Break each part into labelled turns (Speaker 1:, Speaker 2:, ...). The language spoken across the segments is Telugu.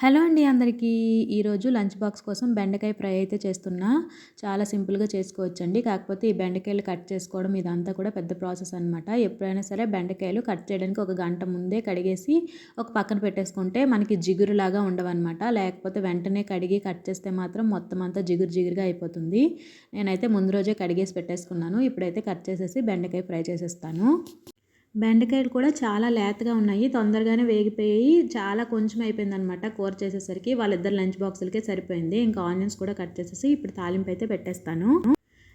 Speaker 1: హలో అండి అందరికీ. ఈరోజు లంచ్ బాక్స్ కోసం బెండకాయ ఫ్రై అయితే చేస్తున్నా. చాలా సింపుల్‌గా చేసుకోవచ్చండి. కాకపోతే ఈ బెండకాయలు కట్ చేసుకోవడం ఇదంతా కూడా పెద్ద ప్రాసెస్ అనమాట. ఎప్పుడైనా సరే బెండకాయలు కట్ చేయడానికి ఒక గంట ముందే కడిగేసి ఒక పక్కన పెట్టేసుకుంటే మనకి జిగురులాగా ఉండవన్నమాట. లేకపోతే వెంటనే కడిగి కట్ చేస్తే మాత్రం మొత్తం అంతా జిగురు జిగురుగా అయిపోతుంది. నేనైతే ముందు రోజే కడిగేసి పెట్టేసుకున్నాను. ఇప్పుడైతే కట్ చేసేసి బెండకాయ ఫ్రై చేసేస్తాను. బెండకాయలు కూడా చాలా లేతగా ఉన్నాయి. తొందరగానే వేగిపోయి చాలా కొంచెం అయిపోయిందనమాట కూర చేసేసరికి. వాళ్ళిద్దరు లంచ్ బాక్సులకే సరిపోయింది. ఇంకా ఆనియన్స్ కూడా కట్ చేసేసి ఇప్పుడు తాలింపు అయితే పెట్టేస్తాను.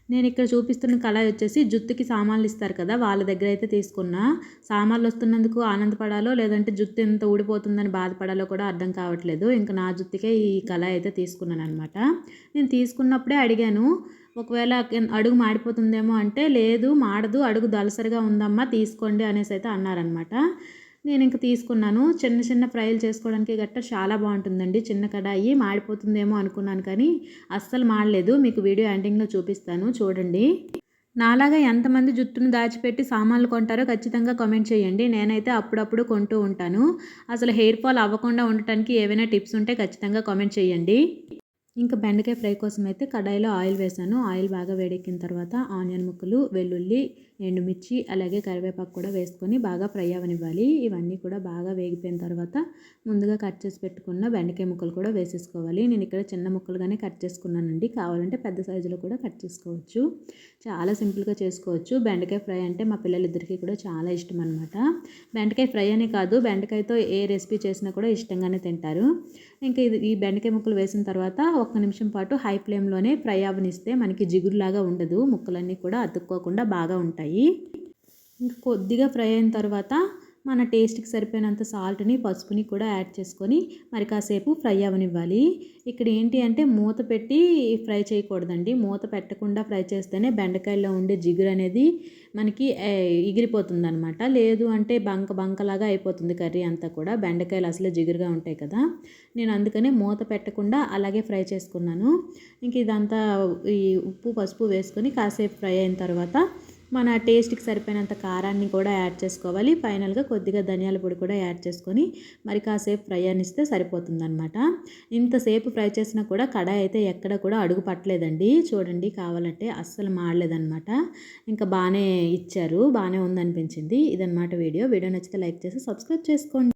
Speaker 1: నేను ఇక్కడ చూపిస్తున్న కళాయి వచ్చేసి జుత్తుకి సామాన్లు ఇస్తారు కదా, వాళ్ళ దగ్గర అయితే తీసుకున్నా. సామాన్లు వస్తున్నందుకు ఆనందపడాలో లేదంటే జుత్తు ఎంత ఊడిపోతుందని బాధపడాలో కూడా అర్థం కావట్లేదు. ఇంకా నా జుత్తుకే ఈ కళాయి అయితే తీసుకున్నాను అనమాట. నేను తీసుకున్నప్పుడే అడిగాను, ఒకవేళ అడుగు మాడిపోతుందేమో అంటే, లేదు మాడదు, అడుగు దలసరిగా ఉందమ్మా తీసుకోండి అనేసి అయితే అన్నారనమాట. నేను ఇంక తీసుకున్నాను. చిన్న చిన్న ఫ్రైలు చేసుకోవడానికి గట్రా చాలా బాగుంటుందండి. చిన్న కడాయి. మాడిపోతుందేమో అనుకున్నాను కానీ అస్సలు మాడలేదు. మీకు వీడియో ఎండింగ్లో చూపిస్తాను చూడండి. నాలాగా ఎంతమంది జుట్టును దాచిపెట్టి సామాన్లు కొంటారో ఖచ్చితంగా కామెంట్ చేయండి. నేనైతే అప్పుడప్పుడు కొంటూ ఉంటాను. అసలు హెయిర్ ఫాల్ అవ్వకుండా ఉండటానికి ఏవైనా టిప్స్ ఉంటే ఖచ్చితంగా కామెంట్ చేయండి. ఇంకా బెండకాయ ఫ్రై కోసం అయితే కడాయిలో ఆయిల్ వేసాను. ఆయిల్ బాగా వేడెక్కిన తర్వాత ఆనియన్ ముక్కలు, వెల్లుల్లి, ఎండుమిర్చి అలాగే కరివేపాకు కూడా వేసుకొని బాగా ఫ్రై అవ్వనివ్వాలి. ఇవన్నీ కూడా బాగా వేగిపోయిన తర్వాత ముందుగా కట్ చేసి పెట్టుకున్న బెండకాయ ముక్కలు కూడా వేసేసుకోవాలి. నేను ఇక్కడ చిన్న ముక్కలుగానే కట్ చేసుకున్నానండి. కావాలంటే పెద్ద సైజులో కూడా కట్ చేసుకోవచ్చు. చాలా సింపుల్గా చేసుకోవచ్చు. బెండకాయ ఫ్రై అంటే మా పిల్లలిద్దరికీ కూడా చాలా ఇష్టం అనమాట. బెండకాయ ఫ్రై అనే కాదు, బెండకాయతో ఏ రెసిపీ చేసినా కూడా ఇష్టంగానే తింటారు. ఇంకా ఈ బెండకాయ ముక్కలు వేసిన తర్వాత ఒక్క నిమిషం పాటు హై ఫ్లేమ్లోనే ఫ్రై అవ్వనిస్తే మనకి జిగురులాగా ఉండదు. ముక్కలన్నీ కూడా అతుక్కోకుండా బాగా ఉంటాయి. ఇంకా కొద్దిగా ఫ్రై అయిన తర్వాత మన టేస్ట్కి సరిపోయినంత సాల్ట్ని, పసుపుని కూడా యాడ్ చేసుకొని మరి కాసేపు ఫ్రై అవ్వనివ్వాలి. ఇక్కడ ఏంటి అంటే మూత పెట్టి ఫ్రై చేయకూడదండి. మూత పెట్టకుండా ఫ్రై చేస్తేనే బెండకాయల్లో ఉండే జిగురు అనేది మనకి ఎగిరిపోతుంది అనమాట. లేదు అంటే బంకలాగా అయిపోతుంది కర్రీ అంతా కూడా. బెండకాయలు అసలు జిగురుగా ఉంటాయి కదా. నేను అందుకనే మూత పెట్టకుండా అలాగే ఫ్రై చేసుకున్నాను. ఇంక ఇదంతా ఈ ఉప్పు, పసుపు వేసుకొని కాసేపు ఫ్రై అయిన తర్వాత మన టేస్ట్కి సరిపోయినంత కారాన్ని కూడా యాడ్ చేసుకోవాలి. ఫైనల్గా కొద్దిగా ధనియాల పొడి కూడా యాడ్ చేసుకొని మరి కాసేపు ఫ్రై అనిస్తే సరిపోతుందన్నమాట. ఇంతసేపు ఫ్రై చేసినా కూడా కడాయి అయితే ఎక్కడ కూడా అడుగు పట్టలేదండి. చూడండి, కావాలంటే అస్సలు మాడలేదన్నమాట. ఇంకా బాగానే ఇచ్చారు, బాగానే ఉందనిపించింది. ఇదన్నమాట వీడియో నచ్చితే లైక్ చేసి సబ్స్క్రైబ్ చేసుకోండి.